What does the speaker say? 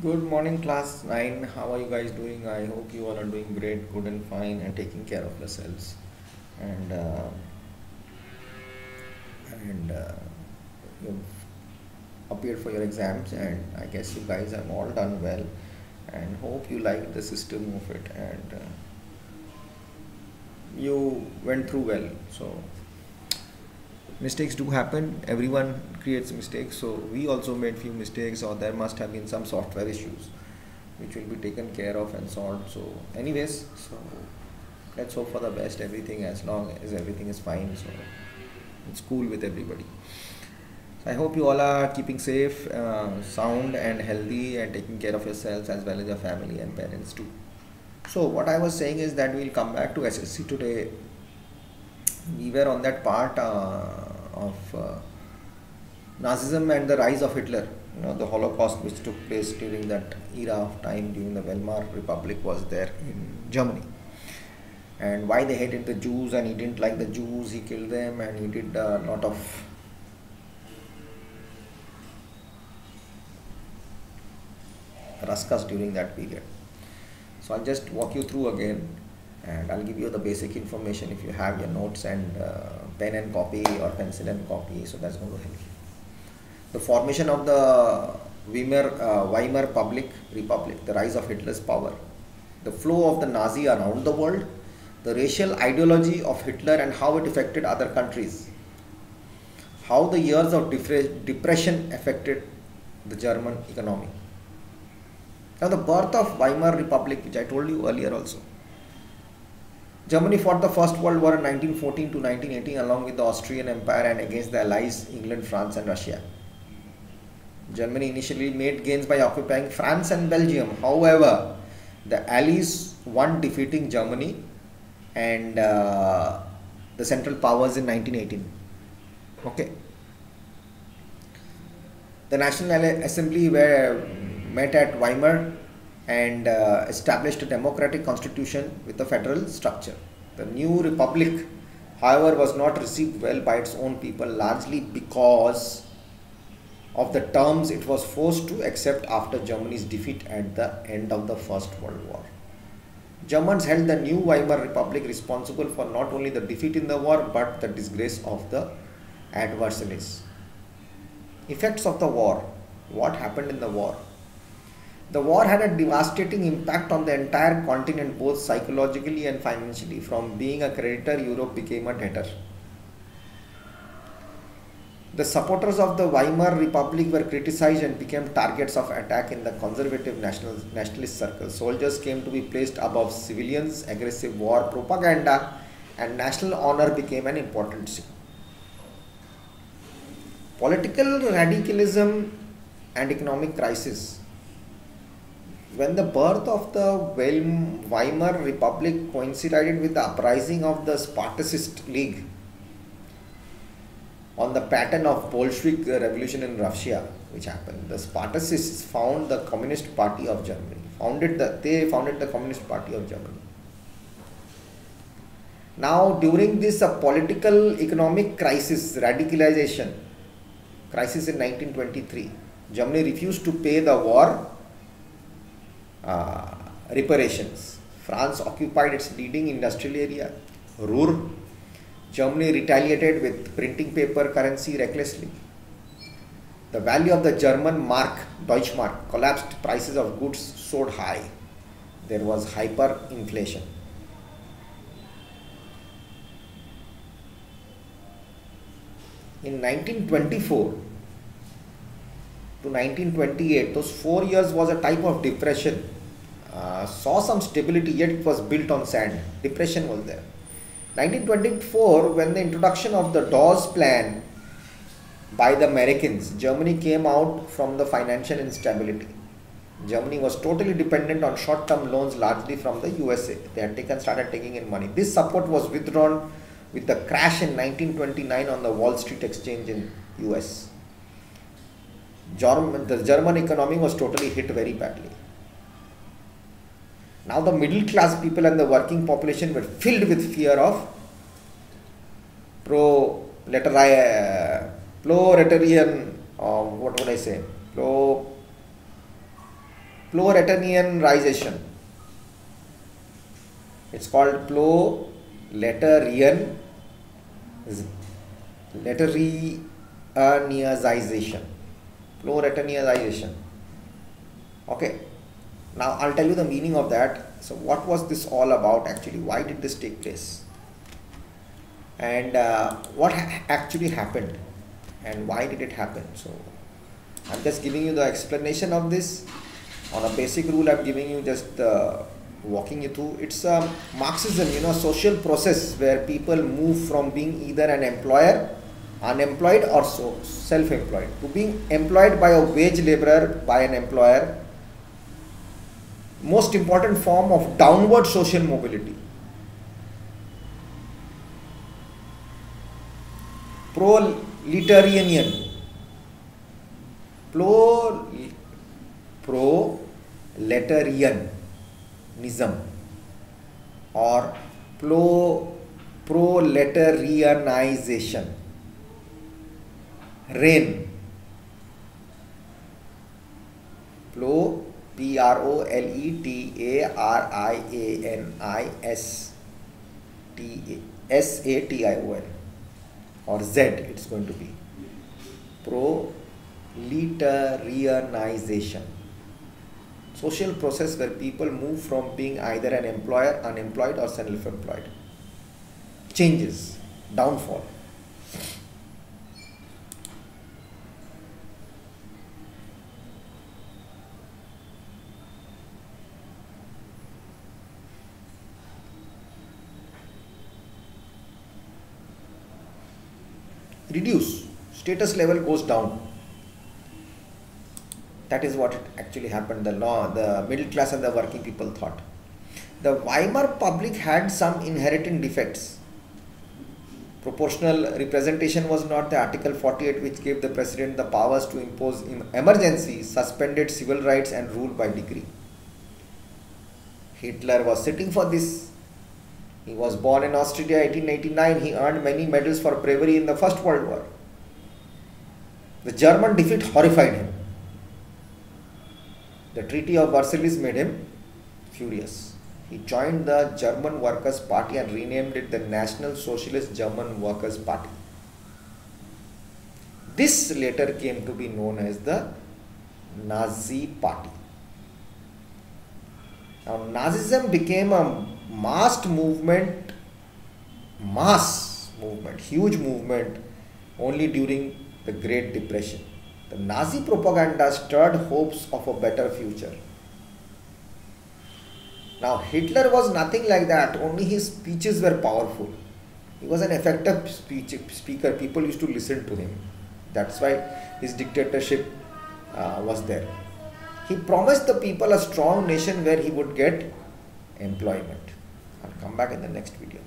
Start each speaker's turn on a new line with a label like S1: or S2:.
S1: Good morning, class 9. How are you guys doing? I hope you all are doing great, good, and fine, and taking care of yourselves. And and you've appeared for your exams, and I guess you guys have all done well. And hope you like the system of it, and you went through well. So mistakes do happen. Everyone creates mistakes. So we also made few mistakes, or there must have been some software issues which will be taken care of and solved. So, anyways, so let's hope for the best. Everything, as long as everything is fine, so it's cool with everybody. So I hope you all are keeping safe, sound, and healthy, and taking care of yourselves as well as your family and parents too. So what I was saying is that we'll come back to SSC today. We were on that part of Nazism and the rise of Hitler. You know, the Holocaust which took place during that era of time during the Weimar Republic was there in Germany. And why they hated the Jews, and he didn't like the Jews, he killed them, and he did a lot of raskas during that period. So I'll just walk you through again, and I'll give you the basic information if you have your notes and pen and copy or pencil and copy, so that's going to help you. The formation of the Weimar Republic, the rise of Hitler's power, the flow of the Nazi around the world, the racial ideology of Hitler and how it affected other countries, how the years of depression affected the German economy. Now the birth of Weimar Republic, which I told you earlier also. Germany fought the First World War in 1914 to 1918 along with the Austrian Empire and against the Allies England, France and Russia. Germany initially made gains by occupying France and Belgium. However, the Allies won, defeating Germany and the Central Powers in 1918. Okay. The National Assembly met at Weimar and established a democratic constitution with a federal structure. The new republic, however, was not received well by its own people, largely because of the terms it was forced to accept after Germany's defeat at the end of the First World War. Germans held the new Weimar Republic responsible for not only the defeat in the war but the disgrace of the adversaries. Effects of the war. What happened in the war? The war had a devastating impact on the entire continent, both psychologically and financially. From being a creditor, Europe became a debtor. The supporters of the Weimar Republic were criticized and became targets of attack in the conservative nationalist circles. Soldiers came to be placed above civilians, aggressive war propaganda, and national honor became an important sin. Political radicalism and economic crisis. When the birth of the Weimar Republic coincided with the uprising of the Spartacist League on the pattern of Bolshevik revolution in Russia, which happened, the Spartacists found the Communist Party of Germany. They founded the Communist Party of Germany. Now, during this political economic crisis, radicalization crisis in 1923, Germany refused to pay the war reparations. France occupied its leading industrial area, Ruhr. Germany retaliated with printing paper currency recklessly. The value of the German mark, Deutschmark, collapsed. Prices of goods soared high. There was hyperinflation. In 1924 to 1928, those 4 years was a type of depression. Saw some stability, yet it was built on sand. Depression was there. 1924, when the introduction of the Dawes Plan by the Americans, Germany came out from the financial instability. Germany was totally dependent on short-term loans, largely from the USA. They had started taking in money. This support was withdrawn with the crash in 1929 on the Wall Street Exchange in US. The German economy was totally hit very badly. Now the middle class people and the working population were filled with fear of proletarian, what would I say, proletarianization. It's called proletarianization. Proletarianization. Okay. Now I'll tell you the meaning of that. So what was this all about actually? Why did this take place? And what actually happened? And why did it happen? So I'm just giving you the explanation of this. On a basic rule, I'm giving you just walking you through. It's a Marxism, social process where people move from being either an employer, unemployed, or self-employed to being employed by a wage laborer by an employer. Most important form of downward social mobility. Proletarianism or proletarianization. RAIN. proletarianization or Z it's going to be. Proletarianization. Social process where people move from being either an employer, unemployed, or self-employed. Changes, downfall. Reduce, status level goes down. That is what actually happened. The middle class and the working people thought. The Weimar Republic had some inherent defects. Proportional representation was not the Article 48, which gave the president the powers to impose emergency, suspended civil rights and rule by decree. Hitler was sitting for this. He was born in Austria 1889. He earned many medals for bravery in the First World War. The German defeat horrified him. The Treaty of Versailles made him furious. He joined the German Workers' Party and renamed it the National Socialist German Workers' Party. This later came to be known as the Nazi Party. Now, Nazism became a mass movement, huge movement only during the Great Depression. The Nazi propaganda stirred hopes of a better future. Now, Hitler was nothing like that, only his speeches were powerful. He was an effective speaker, people used to listen to him. That's why his dictatorship was there. He promised the people a strong nation where he would get employment. I'll come back in the next video.